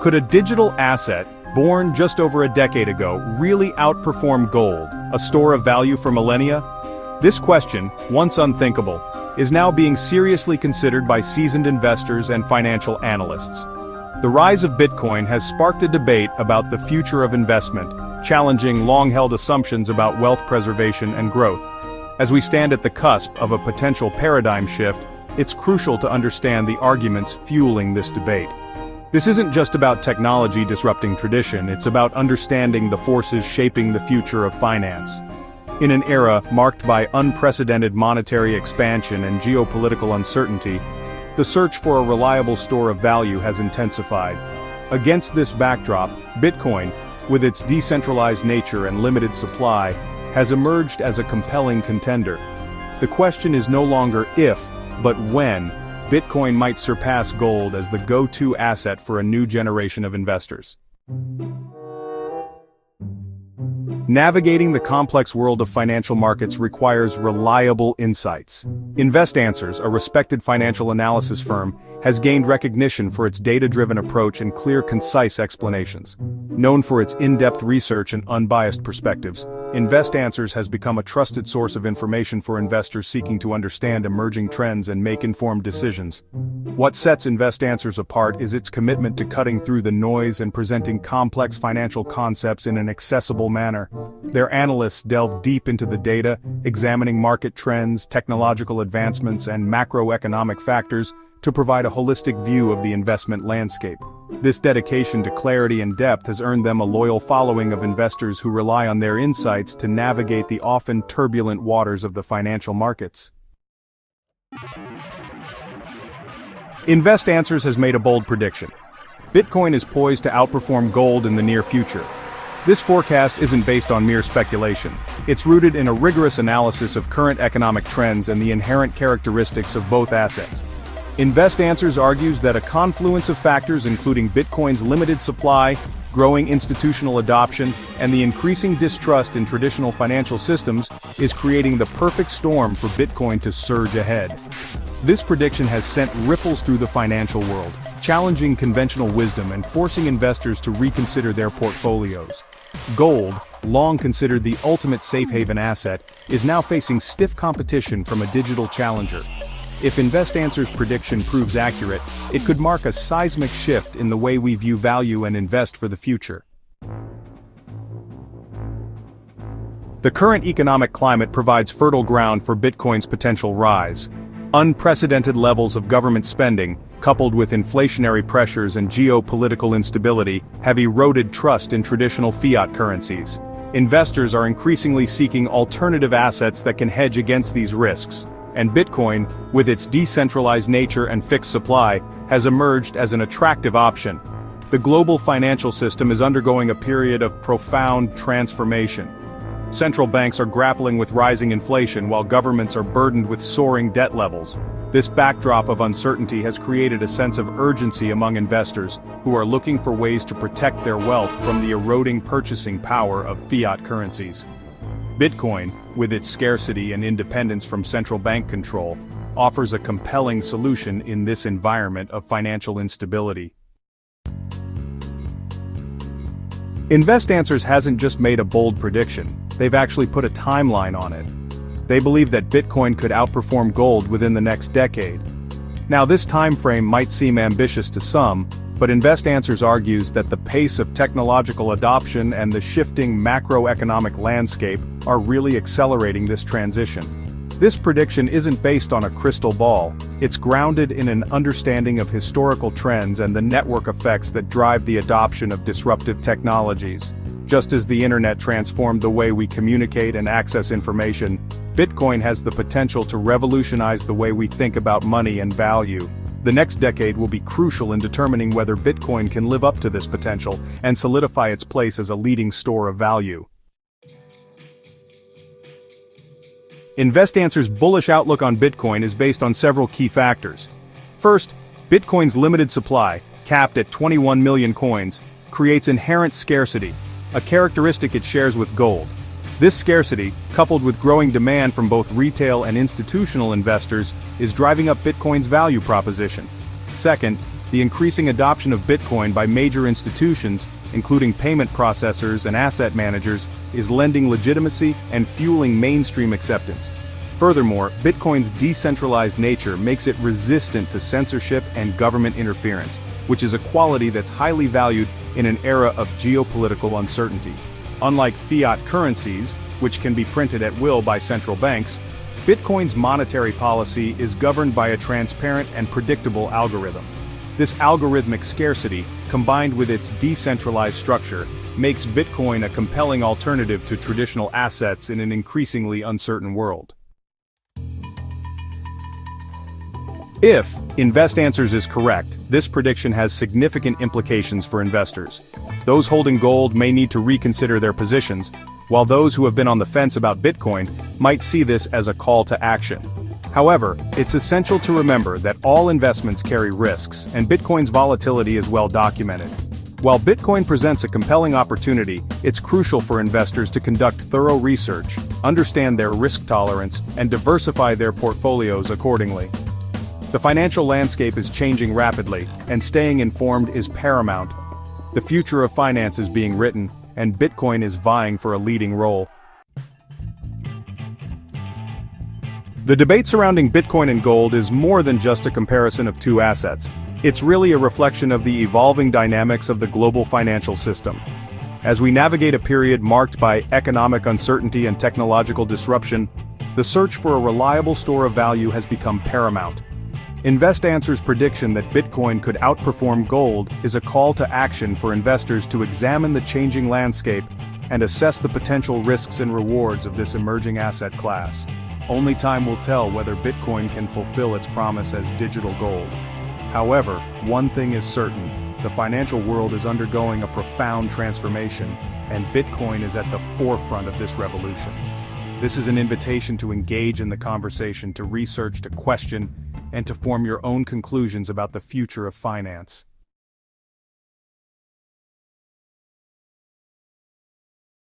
Could a digital asset, born just over a decade ago, really outperform gold, a store of value for millennia? This question, once unthinkable, is now being seriously considered by seasoned investors and financial analysts. The rise of Bitcoin has sparked a debate about the future of investment, challenging long-held assumptions about wealth preservation and growth. As we stand at the cusp of a potential paradigm shift, it's crucial to understand the arguments fueling this debate. This isn't just about technology disrupting tradition, it's about understanding the forces shaping the future of finance. In an era marked by unprecedented monetary expansion and geopolitical uncertainty, the search for a reliable store of value has intensified. Against this backdrop, Bitcoin, with its decentralized nature and limited supply, has emerged as a compelling contender. The question is no longer if, but when, Bitcoin might surpass gold as the go-to asset for a new generation of investors. Navigating the complex world of financial markets requires reliable insights. InvestAnswers, a respected financial analysis firm, has gained recognition for its data-driven approach and clear, concise explanations. Known for its in-depth research and unbiased perspectives, InvestAnswers has become a trusted source of information for investors seeking to understand emerging trends and make informed decisions. What sets InvestAnswers apart is its commitment to cutting through the noise and presenting complex financial concepts in an accessible manner. Their analysts delve deep into the data, examining market trends, technological advancements, and macroeconomic factors to provide a holistic view of the investment landscape. This dedication to clarity and depth has earned them a loyal following of investors who rely on their insights to navigate the often turbulent waters of the financial markets. InvestAnswers has made a bold prediction. Bitcoin is poised to outperform gold in the near future. This forecast isn't based on mere speculation. It's rooted in a rigorous analysis of current economic trends and the inherent characteristics of both assets. InvestAnswers argues that a confluence of factors including Bitcoin's limited supply, growing institutional adoption, and the increasing distrust in traditional financial systems is creating the perfect storm for Bitcoin to surge ahead. This prediction has sent ripples through the financial world, challenging conventional wisdom and forcing investors to reconsider their portfolios. Gold, long considered the ultimate safe haven asset, is now facing stiff competition from a digital challenger. If InvestAnswers' prediction proves accurate, it could mark a seismic shift in the way we view value and invest for the future. The current economic climate provides fertile ground for Bitcoin's potential rise. Unprecedented levels of government spending, coupled with inflationary pressures and geopolitical instability, have eroded trust in traditional fiat currencies. Investors are increasingly seeking alternative assets that can hedge against these risks. And Bitcoin, with its decentralized nature and fixed supply, has emerged as an attractive option. The global financial system is undergoing a period of profound transformation. Central banks are grappling with rising inflation while governments are burdened with soaring debt levels. This backdrop of uncertainty has created a sense of urgency among investors who are looking for ways to protect their wealth from the eroding purchasing power of fiat currencies. Bitcoin, with its scarcity and independence from central bank control, offers a compelling solution in this environment of financial instability. InvestAnswers hasn't just made a bold prediction, they've actually put a timeline on it. They believe that Bitcoin could outperform gold within the next decade. Now, this time frame might seem ambitious to some, but InvestAnswers argues that the pace of technological adoption and the shifting macroeconomic landscape are really accelerating this transition. This prediction isn't based on a crystal ball, it's grounded in an understanding of historical trends and the network effects that drive the adoption of disruptive technologies. Just as the internet transformed the way we communicate and access information, Bitcoin has the potential to revolutionize the way we think about money and value. The next decade will be crucial in determining whether Bitcoin can live up to this potential and solidify its place as a leading store of value. InvestAnswers' bullish outlook on Bitcoin is based on several key factors. First, Bitcoin's limited supply, capped at 21 million coins, creates inherent scarcity, a characteristic it shares with gold. This scarcity, coupled with growing demand from both retail and institutional investors, is driving up Bitcoin's value proposition. Second, The increasing adoption of Bitcoin by major institutions, including payment processors and asset managers, is lending legitimacy and fueling mainstream acceptance. Furthermore, Bitcoin's decentralized nature makes it resistant to censorship and government interference, which is a quality that's highly valued in an era of geopolitical uncertainty. Unlike fiat currencies, which can be printed at will by central banks, Bitcoin's monetary policy is governed by a transparent and predictable algorithm. This algorithmic scarcity, combined with its decentralized structure, makes Bitcoin a compelling alternative to traditional assets in an increasingly uncertain world. If InvestAnswers is correct, this prediction has significant implications for investors. Those holding gold may need to reconsider their positions, while those who have been on the fence about Bitcoin might see this as a call to action. However, it's essential to remember that all investments carry risks, and Bitcoin's volatility is well documented. While Bitcoin presents a compelling opportunity, it's crucial for investors to conduct thorough research, understand their risk tolerance, and diversify their portfolios accordingly. The financial landscape is changing rapidly, and staying informed is paramount. The future of finance is being written, and Bitcoin is vying for a leading role. The debate surrounding Bitcoin and gold is more than just a comparison of two assets. It's really a reflection of the evolving dynamics of the global financial system. As we navigate a period marked by economic uncertainty and technological disruption, the search for a reliable store of value has become paramount. InvestAnswers' prediction that Bitcoin could outperform gold is a call to action for investors to examine the changing landscape and assess the potential risks and rewards of this emerging asset class. Only time will tell whether Bitcoin can fulfill its promise as digital gold. However, one thing is certain: the financial world is undergoing a profound transformation, and Bitcoin is at the forefront of this revolution. This is an invitation to engage in the conversation, to research, to question, and to form your own conclusions about the future of finance.